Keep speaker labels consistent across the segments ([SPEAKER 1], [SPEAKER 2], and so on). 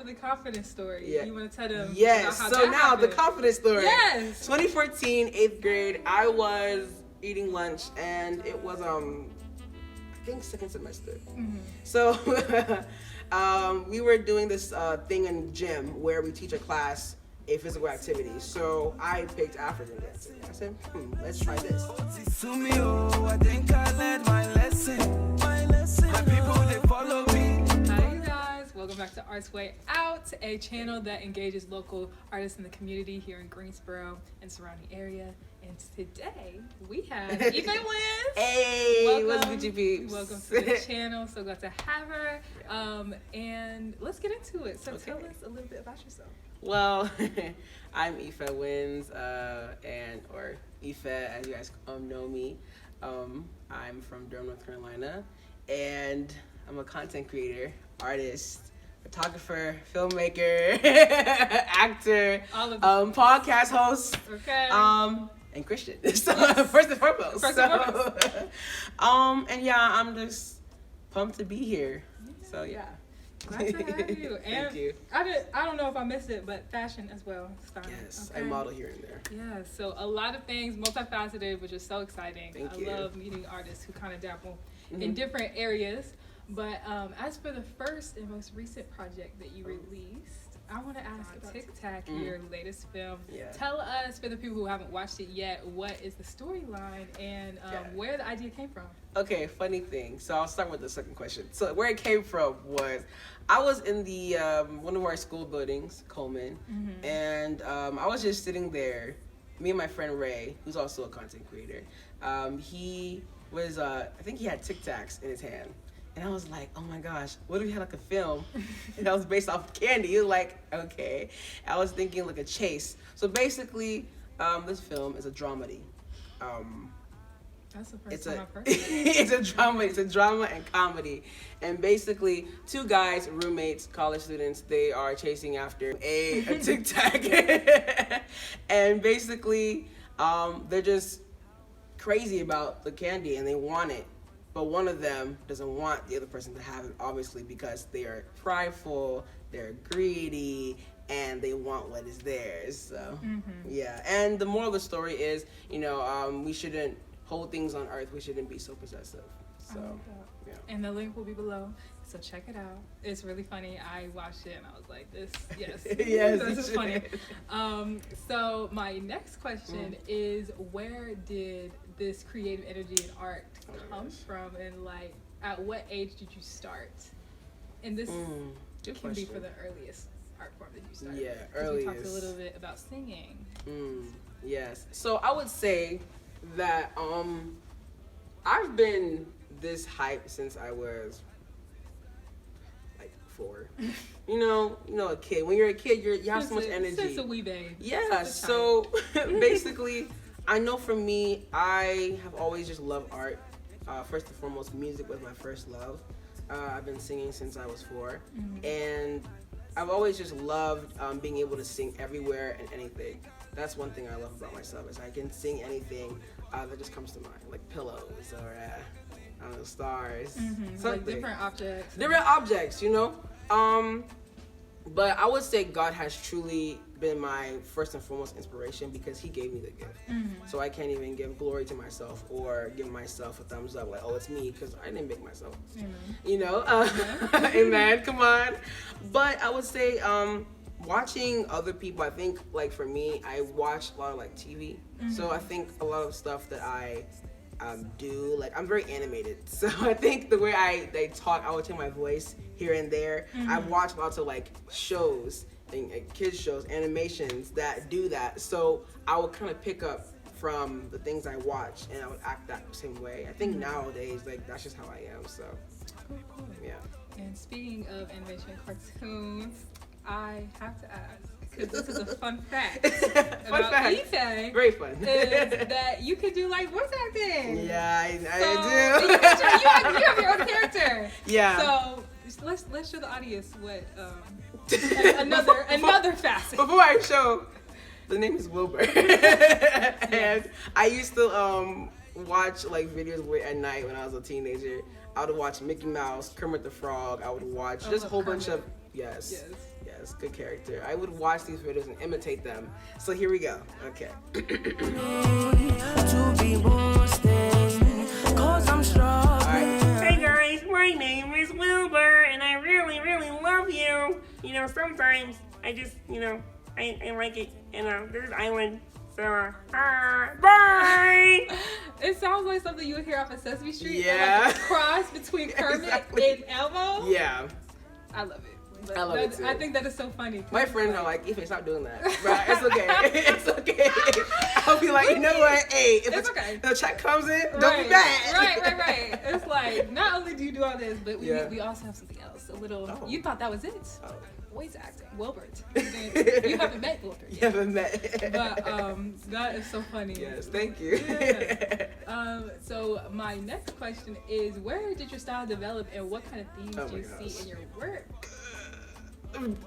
[SPEAKER 1] for the confidence story.
[SPEAKER 2] Yeah.
[SPEAKER 1] You want to tell them?
[SPEAKER 2] Yes.
[SPEAKER 1] About how
[SPEAKER 2] So
[SPEAKER 1] that
[SPEAKER 2] now
[SPEAKER 1] happened?
[SPEAKER 2] the confidence story.
[SPEAKER 1] Yes.
[SPEAKER 2] 2014, 8th grade. I was eating lunch, and it was I think second semester.
[SPEAKER 1] Mm-hmm.
[SPEAKER 2] So we were doing this thing in gym where we teach a class a physical activity. So I picked African dancing. I said, let's try this.
[SPEAKER 3] I think I learned my lesson. My people, they follow me.
[SPEAKER 1] Hi, you guys. Welcome back to Art's Way Out, a channel that engages local artists in the community here in Greensboro and surrounding area. And today we have Ife Winz.
[SPEAKER 2] Hey, what's
[SPEAKER 1] Welcome.
[SPEAKER 2] Gucci peeps?
[SPEAKER 1] Welcome to the channel. So glad to have her. And let's get into it. So tell us a little bit about yourself.
[SPEAKER 2] Well, I'm Ife Winz, or Ife, as you guys know me. I'm from Durham, North Carolina, and I'm a content creator, artist, photographer, filmmaker, actor, podcast host, and Christian. So first and foremost. And yeah, I'm just pumped to be here. So yeah.
[SPEAKER 1] Nice to have you. And
[SPEAKER 2] Thank you.
[SPEAKER 1] I don't know if I missed it, but fashion as well.
[SPEAKER 2] Yes,
[SPEAKER 1] okay.
[SPEAKER 2] I model here and there.
[SPEAKER 1] Yeah, so a lot of things, multifaceted, which is so exciting.
[SPEAKER 2] Thank
[SPEAKER 1] I
[SPEAKER 2] you.
[SPEAKER 1] love meeting artists who kind of dabble in different areas. But as for the first and most recent project that you released, I want to ask about Tic Tac, your latest film.
[SPEAKER 2] Yeah.
[SPEAKER 1] Tell us, for the people who haven't watched it yet, what is the storyline and where the idea came from?
[SPEAKER 2] Okay, funny thing. So I'll start with the second question. So where it came from was, I was in the one of our school buildings, Coleman, and I was just sitting there. Me and my friend Ray, who's also a content creator, he was I think he had Tic Tacs in his hand. And I was like, oh my gosh, what if we had like a film that was based off candy? He was like, okay. I was thinking like a chase. So basically, this film is a dramedy.
[SPEAKER 1] That's the first time I've heard
[SPEAKER 2] It's a drama and comedy. And basically, two guys, roommates, college students, they are chasing after a Tic Tac. And basically, they're just crazy about the candy and they want it. But one of them doesn't want the other person to have it, obviously, because they are prideful, they're greedy, and they want what is theirs. So, yeah. And the moral of the story is, we shouldn't hold things on earth. We shouldn't be so possessive. So, yeah.
[SPEAKER 1] And the link will be below. So check it out. It's really funny. I watched it and I was like, yes, this is funny. So my next question is, where did this creative energy and art come from, and like, at what age did you start? And this can be for the earliest art form that you started.
[SPEAKER 2] Yeah,
[SPEAKER 1] earliest.
[SPEAKER 2] earliest.
[SPEAKER 1] We talked a little bit about singing.
[SPEAKER 2] Yes. So I would say that I've been this hype since I was like 4. A kid. When you're a kid, you have so much energy.
[SPEAKER 1] Since a wee babe.
[SPEAKER 2] Yeah. So basically, I know for me, I have always just loved art. First and foremost, music was my first love. I've been singing since I was 4, and I've always just loved being able to sing everywhere and anything. That's one thing I love about myself, is I can sing anything that just comes to mind, like pillows or I don't know, stars,
[SPEAKER 1] like different objects.
[SPEAKER 2] Different objects, But I would say God has truly been my first and foremost inspiration, because he gave me the gift. So I can't even give glory to myself or give myself a thumbs up like, oh, it's me, because I didn't make myself. Amen. Come on. But I would say watching other people, I think, like, for me, I watch a lot of like TV. So I think a lot of stuff that I do, like, I'm very animated, so I think the way they talk, I would take my voice here and there. I watch lots of like shows and kids shows, animations that do that, so I would kind of pick up from the things I watch and I would act that same way. I think nowadays, like, that's just how I am. So
[SPEAKER 1] Cool.
[SPEAKER 2] yeah.
[SPEAKER 1] And speaking of animation cartoons, I have to ask, because this is a fun fact about Ife.
[SPEAKER 2] Very fun.
[SPEAKER 1] Is that you can do like voice acting.
[SPEAKER 2] Yeah, I
[SPEAKER 1] do. You have your own character.
[SPEAKER 2] Yeah.
[SPEAKER 1] So let's show the audience what another facet.
[SPEAKER 2] Before I show, the name is Wilbur, and I used to watch like videos at night when I was a teenager. I would watch Mickey Mouse, Kermit the Frog. I would watch just a whole bunch of yes. Yes, good character. I would watch these videos and imitate them. So here we go. Okay.
[SPEAKER 3] To be boosted, 'cause I'm strong.
[SPEAKER 4] Hey guys, my name is Wilbur, and I really, really love you. You know, sometimes I just, I like it. There's Island. So, bye!
[SPEAKER 1] It sounds like something you would hear off of Sesame Street.
[SPEAKER 2] Yeah.
[SPEAKER 1] Like a cross between Kermit
[SPEAKER 2] Exactly.
[SPEAKER 1] and Elmo.
[SPEAKER 2] Yeah.
[SPEAKER 1] I love it.
[SPEAKER 2] I love it too.
[SPEAKER 1] I think that is so funny.
[SPEAKER 2] My friends are like, Ife, stop doing that. Right? It's okay. It's okay. I'll be like, you know what? Hey, if
[SPEAKER 1] It's okay.
[SPEAKER 2] the check comes in, don't be mad.
[SPEAKER 1] Right. It's like, not only do you do all this, but we also have something else. A little,
[SPEAKER 2] Oh.
[SPEAKER 1] you thought that was it.
[SPEAKER 2] Oh.
[SPEAKER 1] Voice acting. Wilbert. You haven't met Wilbert.
[SPEAKER 2] You haven't met.
[SPEAKER 1] But that is so funny.
[SPEAKER 2] Yes, thank you.
[SPEAKER 1] Yeah. So my next question is, where did your style develop, and what kind of themes do you see in your work?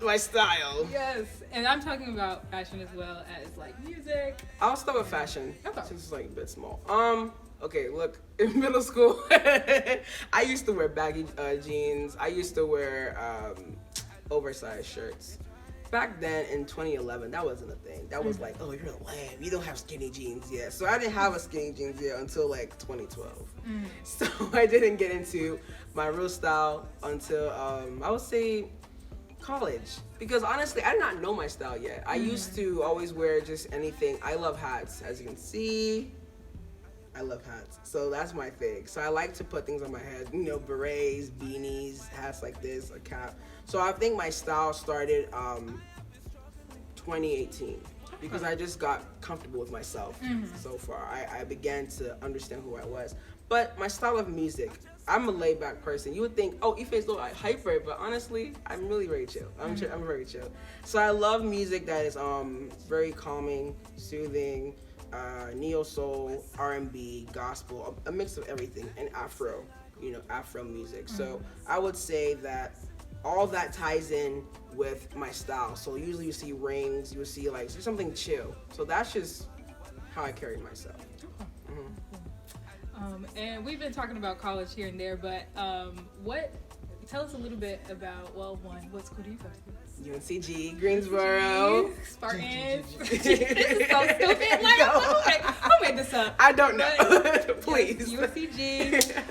[SPEAKER 2] My style.
[SPEAKER 1] Yes, and I'm talking about fashion as well as like music.
[SPEAKER 2] I'll start with fashion.
[SPEAKER 1] Okay.
[SPEAKER 2] Since it's like a bit small. Okay, look, in middle school, I used to wear baggy jeans. I used to wear oversized shirts. Back then in 2011, that wasn't a thing. That was like, oh, you're lame. You don't have skinny jeans yet. So I didn't have a skinny jeans yet until like 2012. So I didn't get into my real style until I would say college, because honestly I did not know my style yet. I used to always wear just anything. I love hats, as you can see. I love hats, so that's my thing. So I like to put things on my head, berets, beanies, hats like this, a cap. So I think my style started 2018 because I just got comfortable with myself. So far I began to understand who I was. But my style of music, I'm a laid back person. You would think, oh, Ife's a little hyper, but honestly, I'm really very chill. I'm very chill. So I love music that is very calming, soothing, neo-soul, R&B, gospel, a mix of everything, and Afro, Afro music. So I would say that all that ties in with my style. So usually you see rings, you will see like something chill. So that's just how I carry myself.
[SPEAKER 1] And we've been talking about college here and there, but tell us a little bit about, what school do you go to?
[SPEAKER 2] UNCG, Greensboro.
[SPEAKER 1] Spartans. This is so stupid. Like, who made this up?
[SPEAKER 2] I don't know. Please.
[SPEAKER 1] Yes, UNCG.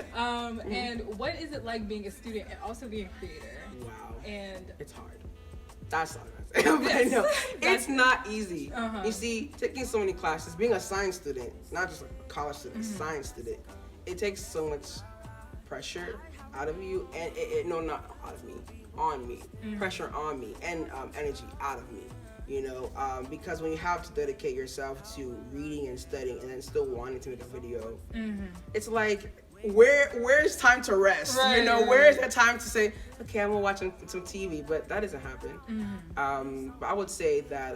[SPEAKER 1] And what is it like being a student and also being a creator?
[SPEAKER 2] Wow.
[SPEAKER 1] And
[SPEAKER 2] it's hard. That's all I'm saying. But no, it's not easy.
[SPEAKER 1] Uh-huh.
[SPEAKER 2] You see, taking so many classes, being a science student, not just a college student, a science student, it takes so much pressure out of you, and not out of me, on me, pressure on me, and energy out of me. Because when you have to dedicate yourself to reading and studying and then still wanting to make a video, it's like, where's time to rest?
[SPEAKER 1] Right,
[SPEAKER 2] where is that time to say, okay, I'm gonna watch some TV? But that doesn't happen. But I would say that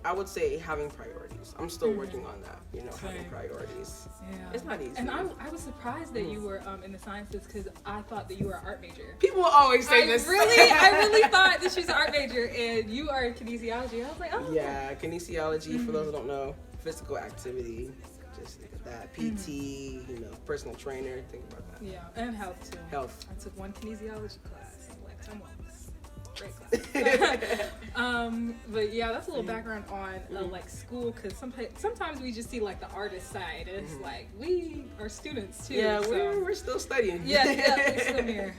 [SPEAKER 2] having priorities. I'm still working on that. Having priorities.
[SPEAKER 1] Yeah.
[SPEAKER 2] It's not easy.
[SPEAKER 1] And I was surprised that you were in the sciences, because I thought that you were an art major.
[SPEAKER 2] People always say this.
[SPEAKER 1] I really thought that she was an art major, and you are in kinesiology. I was like, oh.
[SPEAKER 2] Yeah, kinesiology, for those who don't know, physical activity. Just think of that. PT, personal trainer, think about that.
[SPEAKER 1] Yeah, and health too.
[SPEAKER 2] Health.
[SPEAKER 1] I took one kinesiology class, lifetime wellness. Great class. But yeah, that's a little background on like school, because sometimes we just see like the artist side, and it's like we are students too.
[SPEAKER 2] Yeah,
[SPEAKER 1] so.
[SPEAKER 2] we're still studying.
[SPEAKER 1] Yeah, we're still here.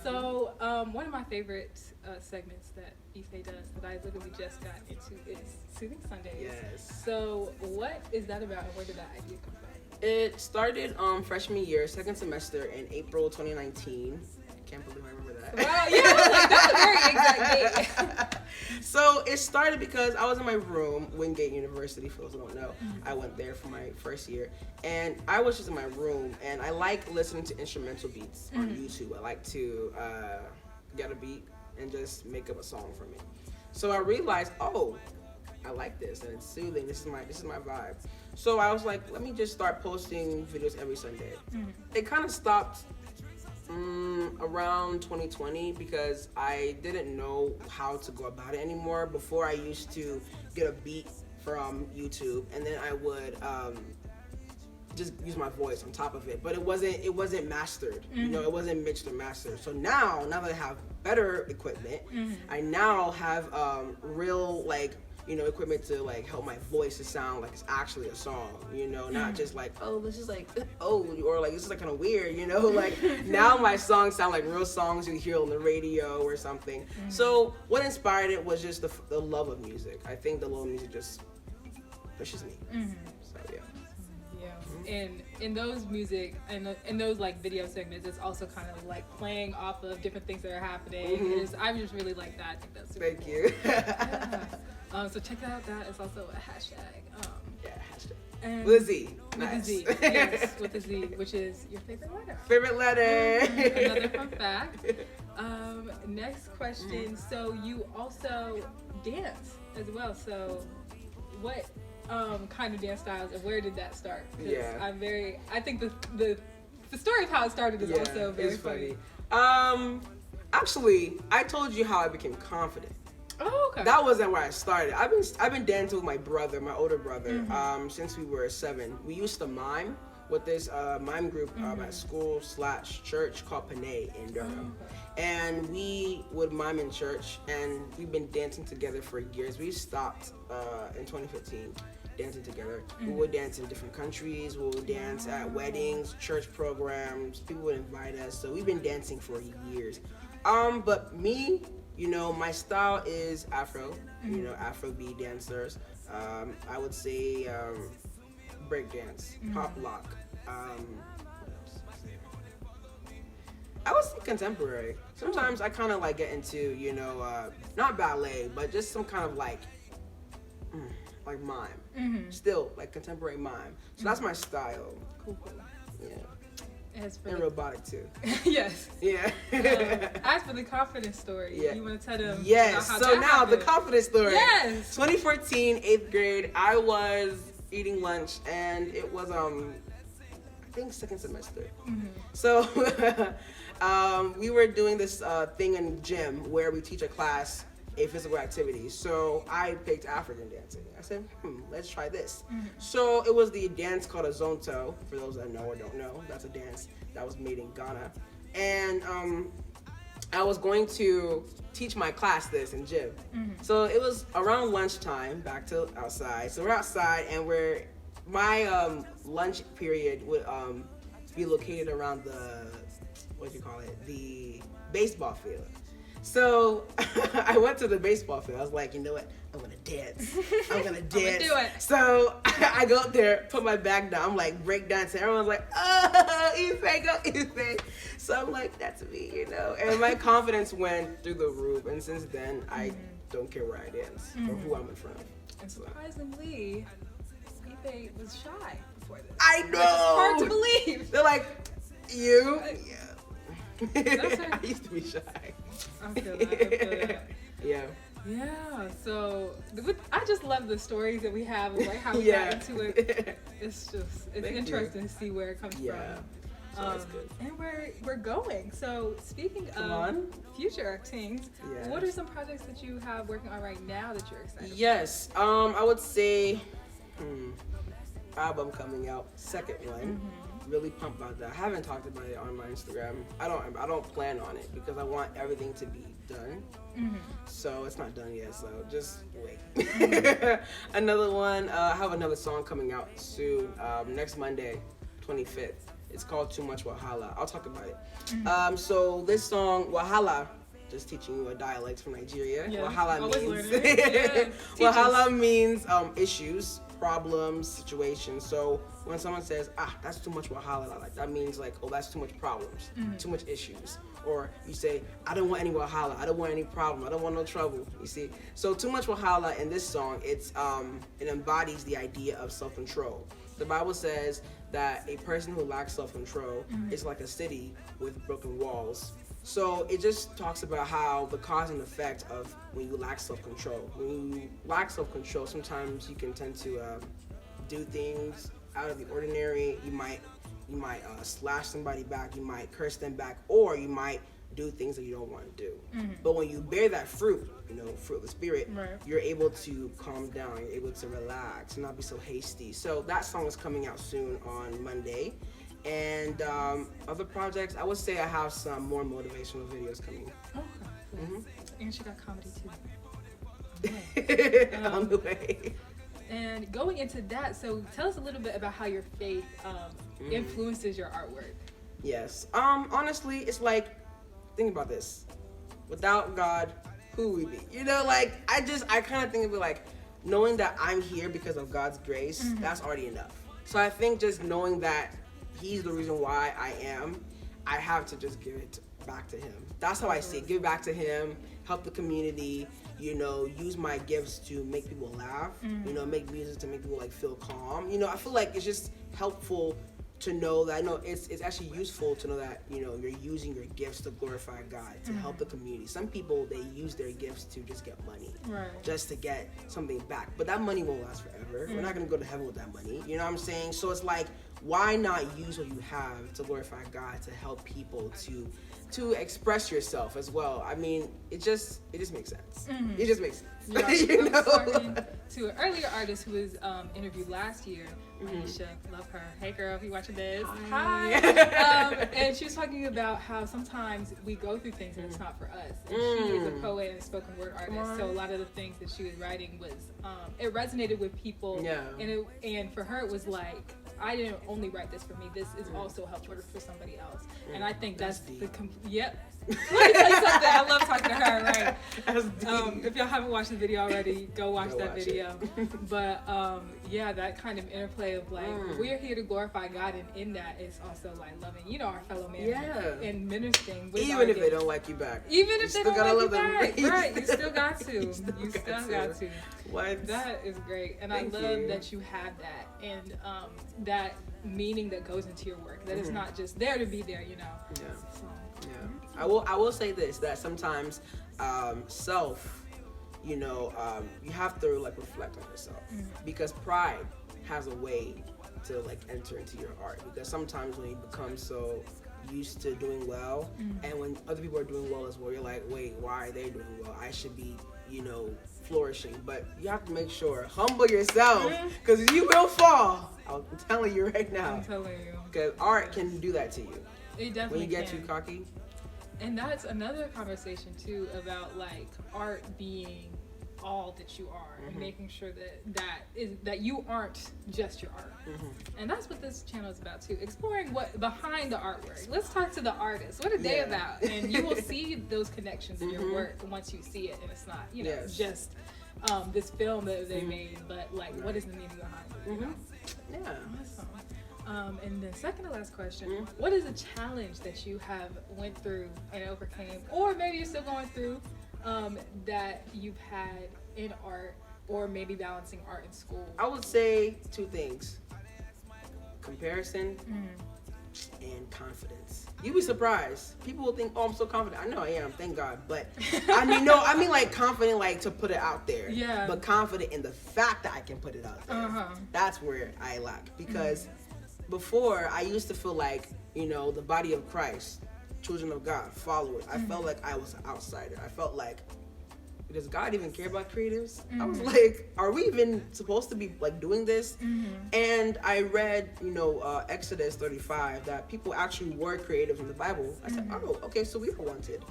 [SPEAKER 1] So one of my favorite segments that Ife does that I literally just got into is Soothing Sundays.
[SPEAKER 2] Yes.
[SPEAKER 1] So what is that about, and where did that idea come from?
[SPEAKER 2] It started freshman year, second semester in April 2019. Can't believe I remember that.
[SPEAKER 1] Wow, yeah, I was like, that's a very exact date.
[SPEAKER 2] So it started because I was in my room, Wingate University, for those who don't know. I went there for my first year, and I was just in my room, and I like listening to instrumental beats on YouTube. I like to get a beat and just make up a song from it. So I realized, oh, I like this, and it's soothing. This is my vibe. So I was like, let me just start posting videos every Sunday. It kind of stopped around 2020 because I didn't know how to go about it anymore. Before, I used to get a beat from YouTube, and then I would just use my voice on top of it, but it wasn't mastered. You know, it wasn't mixed or mastered. So now that I have better equipment, I now have real like, you know, equipment to like help my voice to sound like it's actually a song, you know, not just like, oh, this is like, oh, or like this is like kind of weird, you know, like now my songs sound like real songs you hear on the radio or something. So what inspired it was just the love of music. I think the love of music just pushes me. So yeah.
[SPEAKER 1] And in those music and in those like video segments, it's also kind of like playing off of different things that are happening. I just really like that. I think that's super cool.
[SPEAKER 2] You.
[SPEAKER 1] Yeah. So check that out. That is also a hashtag.
[SPEAKER 2] Yeah, hashtag.
[SPEAKER 1] And
[SPEAKER 2] With a Z.
[SPEAKER 1] With
[SPEAKER 2] Nice.
[SPEAKER 1] a Z. Yes, with a Z, which is your favorite letter.
[SPEAKER 2] Favorite letter.
[SPEAKER 1] Another fun fact. Next question. So you also dance as well. So what kind of dance styles and where did that start?
[SPEAKER 2] Yeah.
[SPEAKER 1] I think the story of how it started is also very
[SPEAKER 2] funny. Actually, I told you how I became confident.
[SPEAKER 1] Oh, okay.
[SPEAKER 2] That wasn't where I started. I've been dancing with my brother, my older brother, since we were 7. We used to mime with this mime group at school / church called Panay in Durham. And we would mime in church, and we've been dancing together for years. We stopped in 2015 dancing together. We would dance in different countries. We would dance at weddings, church programs. People would invite us. So we've been dancing for years. But me, you know, my style is Afro, you know, Afrobeat dancers. I would say break dance, pop lock. I would say contemporary. Sometimes I kind of like get into, you know, not ballet, but just some kind of like mime. Still like contemporary mime. So that's my style.
[SPEAKER 1] Cool.
[SPEAKER 2] Yeah.
[SPEAKER 1] As for
[SPEAKER 2] And robotic too.
[SPEAKER 1] Yes.
[SPEAKER 2] Yeah.
[SPEAKER 1] As for the confidence story, you want to tell them?
[SPEAKER 2] Yes.
[SPEAKER 1] About how
[SPEAKER 2] So
[SPEAKER 1] that
[SPEAKER 2] now
[SPEAKER 1] happened?
[SPEAKER 2] the confidence story.
[SPEAKER 1] Yes.
[SPEAKER 2] 2014, 8th grade. I was eating lunch, and it was I think 2nd semester. So we were doing this thing in gym where we teach a class a physical activity. So I picked African dancing. I said, let's try this. So it was the dance called a zonto. For those that know or don't know, that's a dance that was made in Ghana. And I was going to teach my class this in gym. So it was around lunchtime, back to outside. So we're outside, and my lunch period would be located around the baseball field. So I went to the baseball field. I was like, you know what? I'm gonna dance. I'm gonna dance.
[SPEAKER 1] do it.
[SPEAKER 2] So I go up there, put my back down. I'm like break dancing. Everyone's like, oh, Ife, go Ife. So I'm like, that's me, you know. And my confidence went through the roof. And since then, I don't care where I dance or who I'm in front of.
[SPEAKER 1] And surprisingly, Ife was shy before this.
[SPEAKER 2] I know.
[SPEAKER 1] Which is hard to believe.
[SPEAKER 2] They're like, you? Yeah.
[SPEAKER 1] That's right.
[SPEAKER 2] I used to be shy.
[SPEAKER 1] I feel that.
[SPEAKER 2] Yeah.
[SPEAKER 1] Yeah, so I just love the stories that we have of like how we got into it. It's interesting to see where it comes from.
[SPEAKER 2] So that's good.
[SPEAKER 1] And we're going. So speaking of future things, what are some projects that you have working on right now that you're excited
[SPEAKER 2] Yes, I would say album coming out, second one. Really pumped about that. I haven't talked about it on my Instagram. I don't plan on it because I want everything to be done. So it's not done yet, so just wait. Another one, I have another song coming out soon, next Monday, 25th. It's called Too Much Wahala. I'll talk about it. So this song, Wahala, just teaching you a dialect from Nigeria. Wahala means Wahala means issues, problems, situations. So when someone says, that's too much wahala, like that means like, oh, that's too much problems, too much issues. Or you say, I don't want any wahala, I don't want any problem, I don't want no trouble. You see? So too much wahala in this song, it embodies the idea of self-control. The Bible says that a person who lacks self-control is like a city with broken walls. So it just talks about how the cause and effect of when you lack self-control. When you lack self-control, sometimes you can tend to do things out of the ordinary. You might slash somebody back, you might curse them back, or you might do things that you don't want to do. But when you bear that fruit, fruit of the spirit, you're able to calm down, you're able to relax and not be so hasty. So that song is coming out soon on Monday. And other projects, I would say I have some more motivational videos coming.
[SPEAKER 1] Okay. And she got comedy too.
[SPEAKER 2] On the way.
[SPEAKER 1] And going into that, so tell us a little bit about how your faith influences your artwork.
[SPEAKER 2] Yes. Honestly, it's like, think about this. Without God, who would we be? I kind of think of it like, knowing that I'm here because of God's grace, that's already enough. So I think just knowing that He's the reason why I am, I have to just give it back to Him. That's how I see it. Give it back to Him, help the community, use my gifts to make people laugh, make music to make people feel calm. I feel like it's just helpful to know that, it's actually useful to know that, you're using your gifts to glorify God, to help the community. Some people, they use their gifts to just get money, just to get something back. But that money won't last forever. We're not going to go to heaven with that money. You know what I'm saying? So it's like, why not use what you have to glorify God, to help people, to express yourself as well? I mean, it just makes sense. It just makes sense.
[SPEAKER 1] Yeah, I was talking to an earlier artist who was interviewed last year, Aisha, love her. Hey girl, if you watching this, hi. And she was talking about how sometimes we go through things and it's not for us. And she is a poet and a spoken word artist, so a lot of the things that she was writing was, it resonated with people. Yeah. And for her it was like, I didn't only write this for me. This is also helpful for somebody else. And I think that's the yep. Let me tell you something. I love talking to her. Right. If y'all haven't watched the video already, go watch that video. But yeah, that kind of interplay of we're here to glorify God, and in that is also loving, our fellow man and ministering.
[SPEAKER 2] Even if they don't like you back.
[SPEAKER 1] Even if they don't like you back,
[SPEAKER 2] them.
[SPEAKER 1] right? You still got to. You still got to.
[SPEAKER 2] What?
[SPEAKER 1] That is great, and I love that you have that, and that meaning that goes into your work. That it's not just there to be there, Yeah. So,
[SPEAKER 2] I will say this, that sometimes self, you have to reflect on yourself, because pride has a way to enter into your art, because sometimes when you become so used to doing well, and when other people are doing well as well, you're like, wait, why are they doing well? I should be flourishing. But you have to make sure, humble yourself, because you will fall. I'm telling you right now.
[SPEAKER 1] I'm telling you.
[SPEAKER 2] Because art can do that to you.
[SPEAKER 1] It definitely
[SPEAKER 2] when you get
[SPEAKER 1] can.
[SPEAKER 2] too cocky.
[SPEAKER 1] And that's another conversation too, about art being all that you are, and making sure that you aren't just your art. And that's what this channel is about too, exploring what behind the artwork. Let's talk to the artists. What are they about? And you will see those connections in your work once you see it, and it's not just this film that they made, but what is the meaning behind it?
[SPEAKER 2] Yeah.
[SPEAKER 1] Awesome. And then second to last question, what is a challenge that you have went through and overcame, or maybe you're still going through, that you've had in art, or maybe balancing art in school?
[SPEAKER 2] I would say two things: comparison and confidence. You'd be surprised. People will think, oh, I'm so confident. I know I am, thank God. But I mean confident to put it out there.
[SPEAKER 1] Yeah.
[SPEAKER 2] But confident in the fact that I can put it out there. That's where I lack. Because before, I used to feel like, the body of Christ, children of God, followers, I felt like I was an outsider. I felt like, does God even care about creatives? I was like, are we even supposed to be doing this? And I read, Exodus 35, that people actually were creative in the Bible. I said, oh, okay, so we were wanted.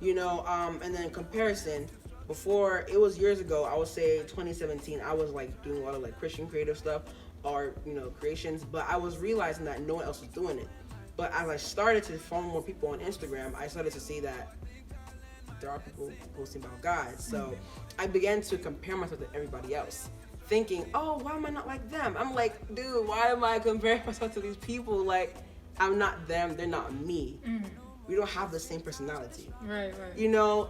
[SPEAKER 2] And then comparison. Before, it was years ago, I would say 2017, I was doing a lot of Christian creative stuff, or creations, but I was realizing that no one else was doing it. But as I started to follow more people on Instagram, I started to see that there are people posting about God. So I began to compare myself to everybody else, thinking, oh, why am I not like them? I'm like, dude, why am I comparing myself to these people? I'm not them, they're not me. We don't have the same personality.
[SPEAKER 1] Right.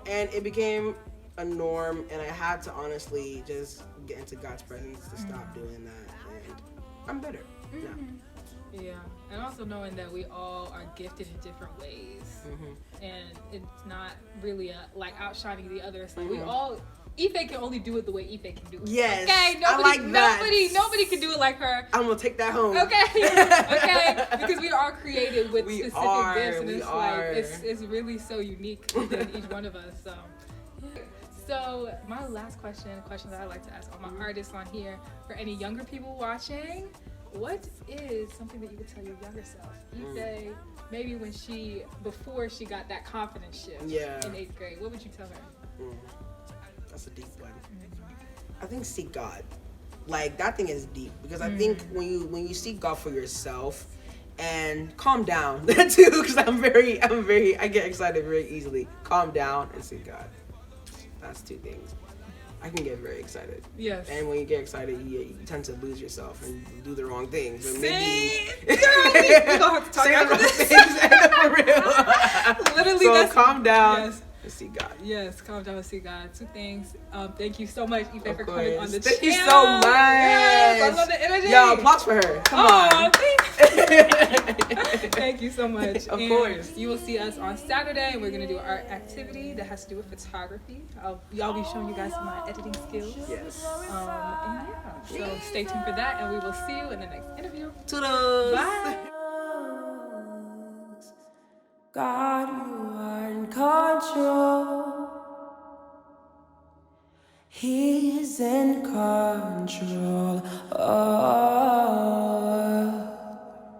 [SPEAKER 2] And it became a norm, and I had to honestly just get into God's presence to stop doing that, and I'm better now.
[SPEAKER 1] Yeah, and also knowing that we all are gifted in different ways, and it's not really outshining the other. It's we all, Ife can only do it the way Ife can do it.
[SPEAKER 2] Yes,
[SPEAKER 1] Okay,
[SPEAKER 2] I like that.
[SPEAKER 1] Nobody can do it like her.
[SPEAKER 2] I'm gonna take that home.
[SPEAKER 1] Okay, okay, because we are created with specific gifts, and it's really so unique within each one of us. So my last question that I like to ask all my artists on here, for any younger people watching, what is something that you would tell your younger self? Ife, maybe before she got that confidence shift in 8th grade, what would you tell her?
[SPEAKER 2] That's a deep one. I think seek God. Like, that thing is deep, because I think when you seek God for yourself, and calm down too, because I get excited very easily. Calm down and seek God. That's 2 things. I can get very excited. Yes. And when you get excited, you tend to lose yourself and do the wrong things. Or maybe
[SPEAKER 1] we don't have to talk about things
[SPEAKER 2] for real.
[SPEAKER 1] Literally,
[SPEAKER 2] so calm down.
[SPEAKER 1] Yes.
[SPEAKER 2] And see God.
[SPEAKER 1] Yes, calm down and see God. 2 things. Thank you so much, Ife, for
[SPEAKER 2] course.
[SPEAKER 1] coming on the channel.
[SPEAKER 2] Thank you so much.
[SPEAKER 1] Yes, I love the energy.
[SPEAKER 2] Yo, applause for her. Come on.
[SPEAKER 1] Thank you so much.
[SPEAKER 2] Of course.
[SPEAKER 1] You will see us on Saturday, and we're going to do an art activity that has to do with photography. I'll be showing you guys some of my editing skills.
[SPEAKER 2] Yes.
[SPEAKER 1] So stay tuned for that, and we will see you in the next interview.
[SPEAKER 2] Toodles.
[SPEAKER 1] Bye.
[SPEAKER 3] God, you are in control. He's in control. Oh.